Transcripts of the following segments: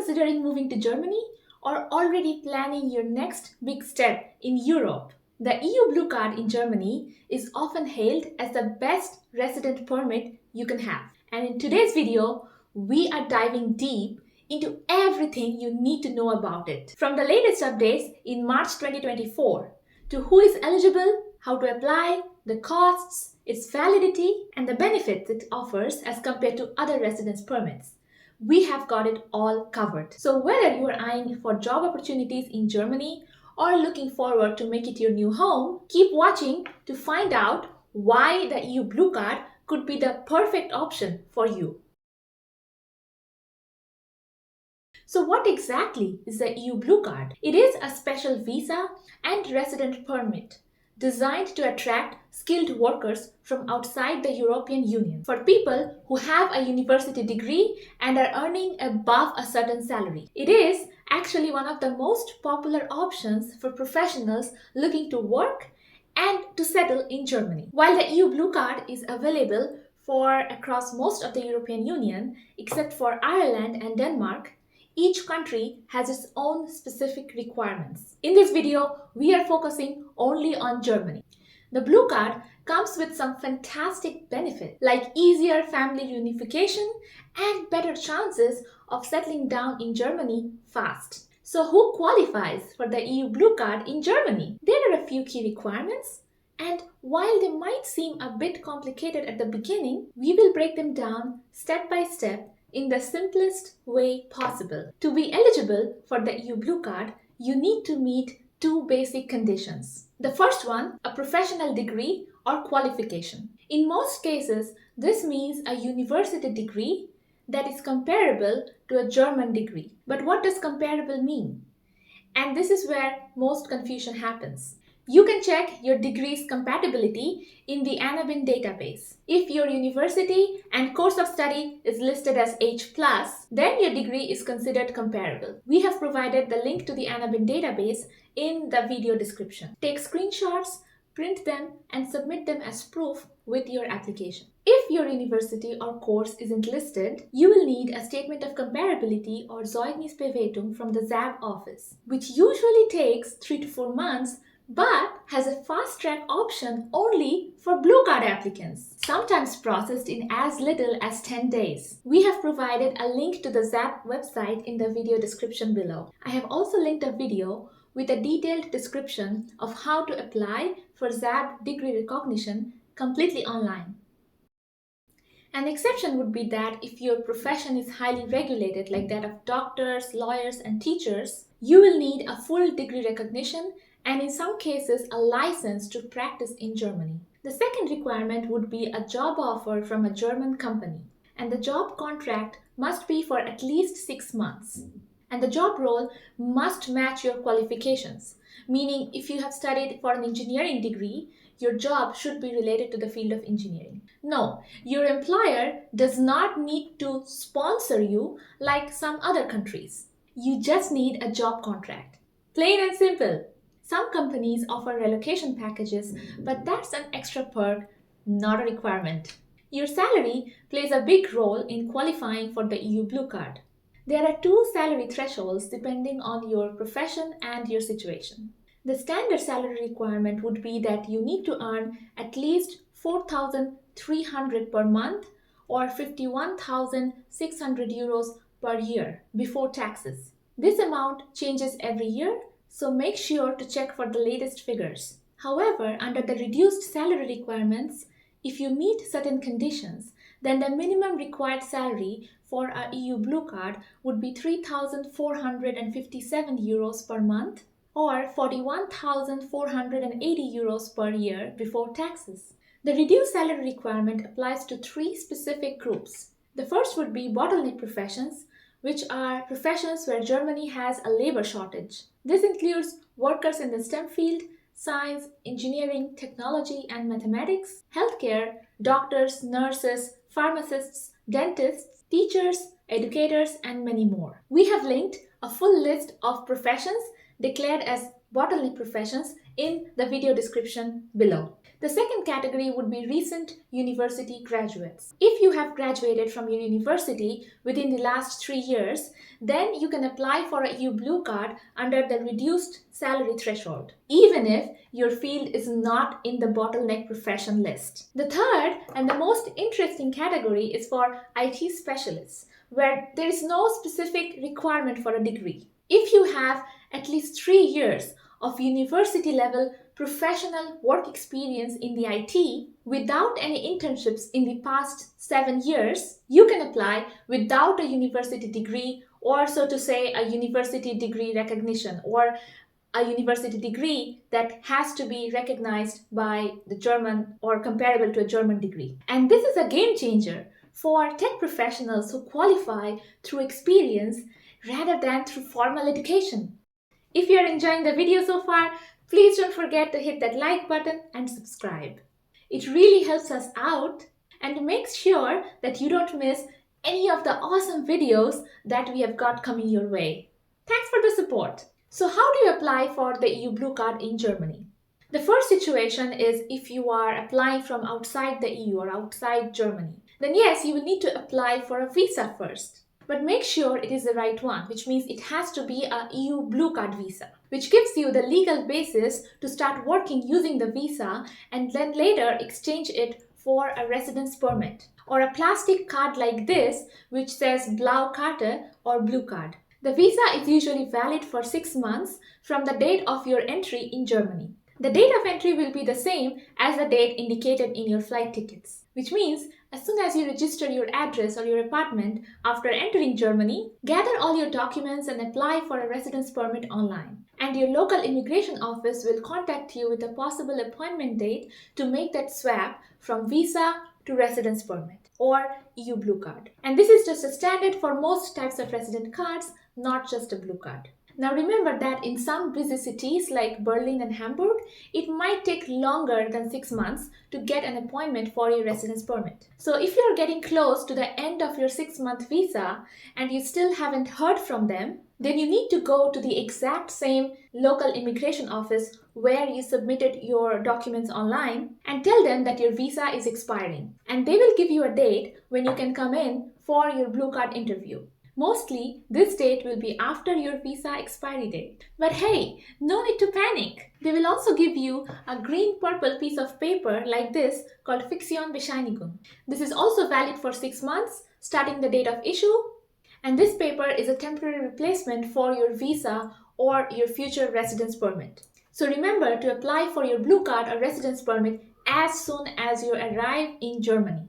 considering moving to Germany or already planning your next big step in Europe? The EU Blue Card in Germany is often hailed as the best resident permit you can have. And in today's video, we are diving deep into everything you need to know about it. From the latest updates in March 2024 to who is eligible, how to apply, the costs, its validity, and the benefits it offers as compared to other residence permits. We have got it all covered. So whether you are eyeing for job opportunities in Germany or looking forward to make it your new home, keep watching to find out why the EU Blue Card could be the perfect option for you. So what exactly is the EU Blue Card? It is a special visa and resident permit designed to attract skilled workers from outside the European Union for people who have a university degree and are earning above a certain salary. It is actually one of the most popular options for professionals looking to work and to settle in Germany. While the EU Blue Card is available for across most of the European Union except for Ireland and Denmark, each country has its own specific requirements. In this video, we are focusing only on Germany. The Blue Card comes with some fantastic benefits like easier family reunification and better chances of settling down in Germany fast. So who qualifies for the EU Blue Card in Germany? There are a few key requirements, and while they might seem a bit complicated at the beginning, we will break them down step by step in the simplest way possible. To be eligible for the EU Blue Card, you need to meet two basic conditions. The first one, a professional degree or qualification. In most cases, this means a university degree that is comparable to a German degree. But what does comparable mean? And this is where most confusion happens. You can check your degree's compatibility in the ANABIN database. If your university and course of study is listed as H+, then your degree is considered comparable. We have provided the link to the ANABIN database in the video description. Take screenshots, print them, and submit them as proof with your application. If your university or course isn't listed, you will need a statement of comparability or Zeugnisbewertung from the ZAB office, which usually takes 3 to 4 months but has a fast-track option only for Blue Card applicants, sometimes processed in as little as 10 days. We have provided a link to the ZAP website in the video description below. I have also linked a video with a detailed description of how to apply for ZAP degree recognition completely online. An exception would be that if your profession is highly regulated, like that of doctors, lawyers, and teachers, you will need a full degree recognition and in some cases a license to practice in Germany. The second requirement would be a job offer from a German company, and the job contract must be for at least 6 months. And the job role must match your qualifications, meaning if you have studied for an engineering degree, your job should be related to the field of engineering. No, your employer does not need to sponsor you like some other countries. You just need a job contract. Plain and simple. Some companies offer relocation packages, but that's an extra perk, not a requirement. Your salary plays a big role in qualifying for the EU Blue Card. There are 2 salary thresholds depending on your profession and your situation. The standard salary requirement would be that you need to earn at least 4,300 per month or 51,600 euros per year before taxes. This amount changes every year, so make sure to check for the latest figures. However, under the reduced salary requirements, if you meet certain conditions, then the minimum required salary for a EU Blue Card would be 3,457 euros per month or 41,480 euros per year before taxes. The reduced salary requirement applies to 3 specific groups. The first would be bottleneck professions, which are professions where Germany has a labor shortage. This includes workers in the STEM field, science, engineering, technology, and mathematics, healthcare, doctors, nurses, pharmacists, dentists, teachers, educators, and many more. We have linked a full list of professions declared as bottleneck professions in the video description below. The second category would be recent university graduates. If you have graduated from your university within the last 3 years, then you can apply for a EU Blue Card under the reduced salary threshold, even if your field is not in the bottleneck profession list. The third and the most interesting category is for IT specialists, where there is no specific requirement for a degree. If you have at least 3 years of university level professional work experience in the IT without any internships in the past 7 years, you can apply without a university degree, or so to say a university degree recognition, or a university degree that has to be recognized by the German or comparable to a German degree. And this is a game changer for tech professionals who qualify through experience rather than through formal education. If you are enjoying the video so far, please don't forget to hit that like button and subscribe. It really helps us out and makes sure that you don't miss any of the awesome videos that we have got coming your way. Thanks for the support. So how do you apply for the EU Blue Card in Germany? The first situation is if you are applying from outside the EU or outside Germany. Then yes, you will need to apply for a visa first. But make sure it is the right one, which means it has to be a EU Blue Card visa, which gives you the legal basis to start working using the visa and then later exchange it for a residence permit or a plastic card like this which says Blaue Karte or Blue Card. The visa is usually valid for 6 months from the date of your entry in Germany. The date of entry will be the same as the date indicated in your flight tickets, which means as soon as you register your address or your apartment after entering Germany, gather all your documents and apply for a residence permit online. And your local immigration office will contact you with a possible appointment date to make that swap from visa to residence permit or EU Blue Card. And this is just a standard for most types of resident cards, not just a blue card. Now remember that in some busy cities like Berlin and Hamburg, it might take longer than 6 months to get an appointment for your residence permit. So if you're getting close to the end of your 6-month visa and you still haven't heard from them, then you need to go to the exact same local immigration office where you submitted your documents online and tell them that your visa is expiring. And they will give you a date when you can come in for your blue card interview. Mostly, this date will be after your visa expiry date. But hey, no need to panic. They will also give you a green-purple piece of paper like this called Fiktionsbescheinigung. This is also valid for 6 months, starting the date of issue. And this paper is a temporary replacement for your visa or your future residence permit. So remember to apply for your blue card or residence permit as soon as you arrive in Germany.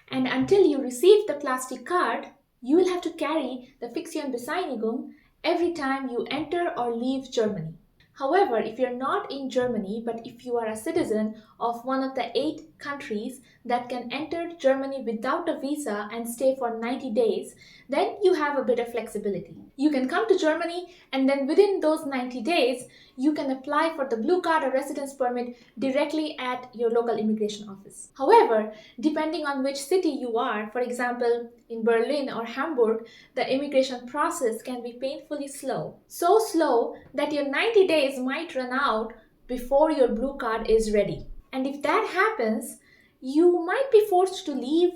And until you receive the plastic card, you will have to carry the Fiktionsbescheinigung every time you enter or leave Germany. However, if you're not in Germany, but if you are a citizen of one of the 8 countries that can enter Germany without a visa and stay for 90 days, then you have a bit of flexibility. You can come to Germany and then within those 90 days, you can apply for the blue card or residence permit directly at your local immigration office. However, depending on which city you are, for example, in Berlin or Hamburg, the immigration process can be painfully slow. So slow that your 90 days might run out before your blue card is ready. And if that happens, you might be forced to leave,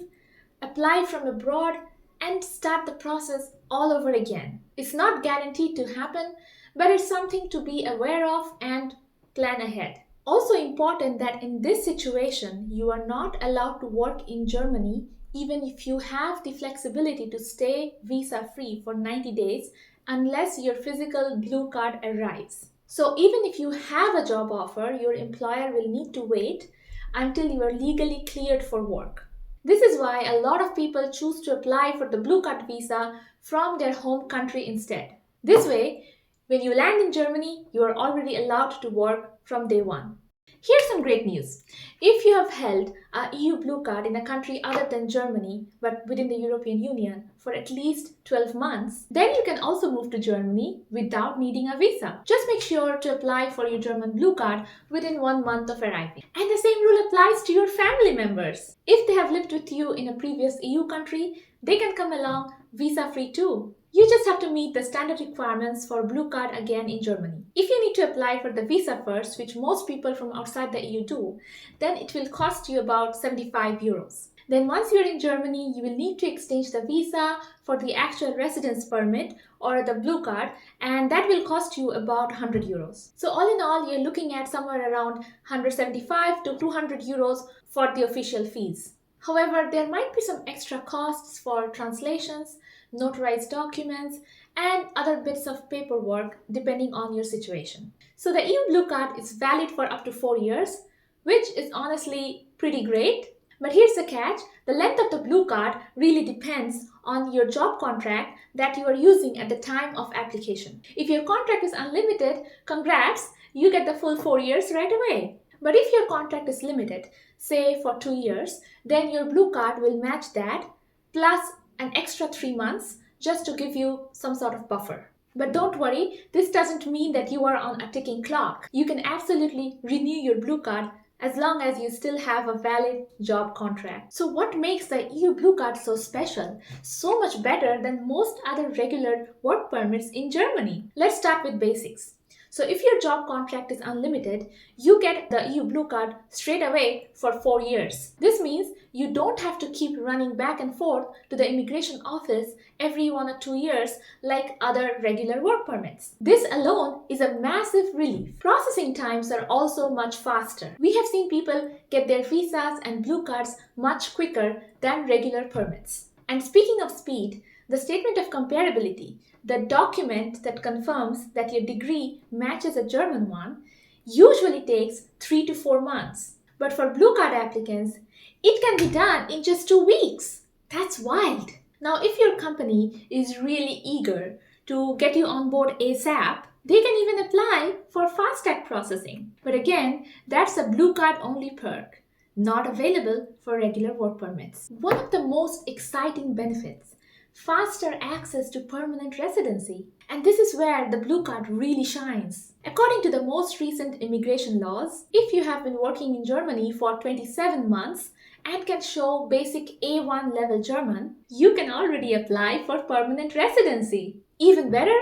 apply from abroad, and start the process all over again. It's not guaranteed to happen, but it's something to be aware of and plan ahead. Also important that in this situation, you are not allowed to work in Germany even if you have the flexibility to stay visa-free for 90 days unless your physical blue card arrives. So even if you have a job offer, your employer will need to wait until you are legally cleared for work. This is why a lot of people choose to apply for the blue card visa from their home country instead. This way, when you land in Germany, you are already allowed to work from day one. Here's some great news. If you have held a EU blue card in a country other than Germany, but within the European Union for at least 12 months, then you can also move to Germany without needing a visa. Just make sure to apply for your German blue card within 1 month of arriving. And the same rule applies to your family members. If they have lived with you in a previous EU country, they can come along visa-free too. You just have to meet the standard requirements for Blue Card again in Germany. If you need to apply for the visa first, which most people from outside the EU do, then it will cost you about 75 euros. Then once you're in Germany, you will need to exchange the visa for the actual residence permit or the Blue Card, and that will cost you about 100 euros. So all in all, you're looking at somewhere around 175 to 200 euros for the official fees. However, there might be some extra costs for translations, notarized documents, and other bits of paperwork depending on your situation. So the EU Blue Card is valid for up to 4 years, which is honestly pretty great. But here's the catch, the length of the Blue Card really depends on your job contract that you are using at the time of application. If your contract is unlimited, congrats, you get the full 4 years right away. But if your contract is limited, say for 2 years, then your Blue Card will match that plus an extra 3 months just to give you some sort of buffer. But don't worry, this doesn't mean that you are on a ticking clock. You can absolutely renew your Blue Card as long as you still have a valid job contract. So what makes the EU Blue Card so special, so much better than most other regular work permits in Germany? Let's start with basics. So if your job contract is unlimited, you get the EU Blue Card straight away for 4 years. This means you don't have to keep running back and forth to the immigration office every 1 or 2 years like other regular work permits. This alone is a massive relief. Processing times are also much faster. We have seen people get their visas and blue cards much quicker than regular permits. And speaking of speed, the statement of comparability, the document that confirms that your degree matches a German one, usually takes 3 to 4 months. But for blue card applicants, it can be done in just 2 weeks. That's wild. Now, if your company is really eager to get you on board ASAP, they can even apply for fast track processing. But again, that's a blue card only perk, not available for regular work permits. One of the most exciting benefits, faster access to permanent residency. And this is where the blue card really shines. According to the most recent immigration laws, if you have been working in Germany for 27 months and can show basic A1 level German, you can already apply for permanent residency. Even better,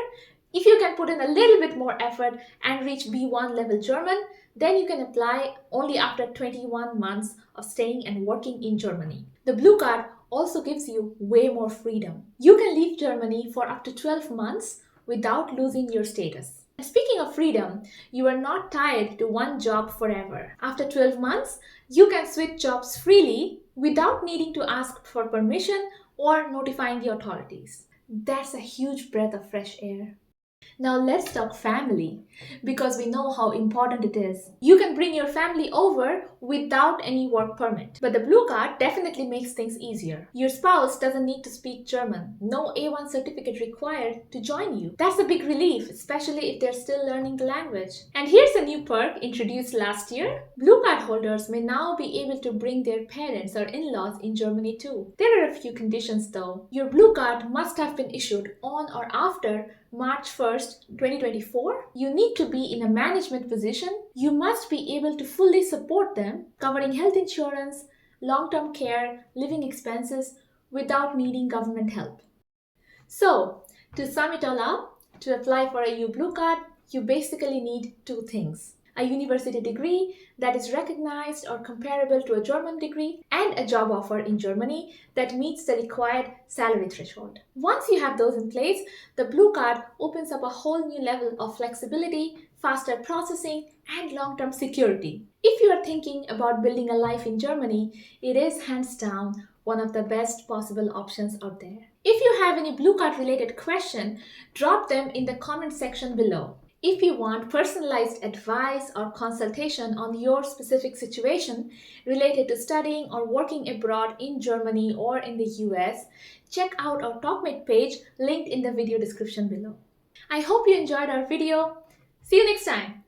if you can put in a little bit more effort and reach B1 level German, then you can apply only after 21 months of staying and working in Germany. The blue card also gives you way more freedom. You can leave Germany for up to 12 months without losing your status. And speaking of freedom, you are not tied to one job forever. After 12 months, you can switch jobs freely without needing to ask for permission or notifying the authorities. That's a huge breath of fresh air. Now let's talk family, because we know how important it is. You can bring your family over without any work permit, but the blue card definitely makes things easier. Your spouse doesn't need to speak German, no A1 certificate required to join you. That's a big relief, especially if they're still learning the language. And here's a new perk introduced last year. Blue card holders may now be able to bring their parents or in-laws in Germany too. There are a few conditions though. Your blue card must have been issued on or after March 1st, 2024. You need to be in a management position. You must be able to fully support them, covering health insurance, long-term care, living expenses, without needing government help. So, to sum it all up, to apply for a EU Blue Card, you basically need 2 things. A university degree that is recognized or comparable to a German degree, and a job offer in Germany that meets the required salary threshold. Once you have those in place, the blue card opens up a whole new level of flexibility, faster processing, and long-term security. If you are thinking about building a life in Germany, it is hands down one of the best possible options out there. If you have any blue card related question, drop them in the comment section below. If you want personalized advice or consultation on your specific situation related to studying or working abroad in Germany or in the US, check out our TalkMate page linked in the video description below. I hope you enjoyed our video. See you next time.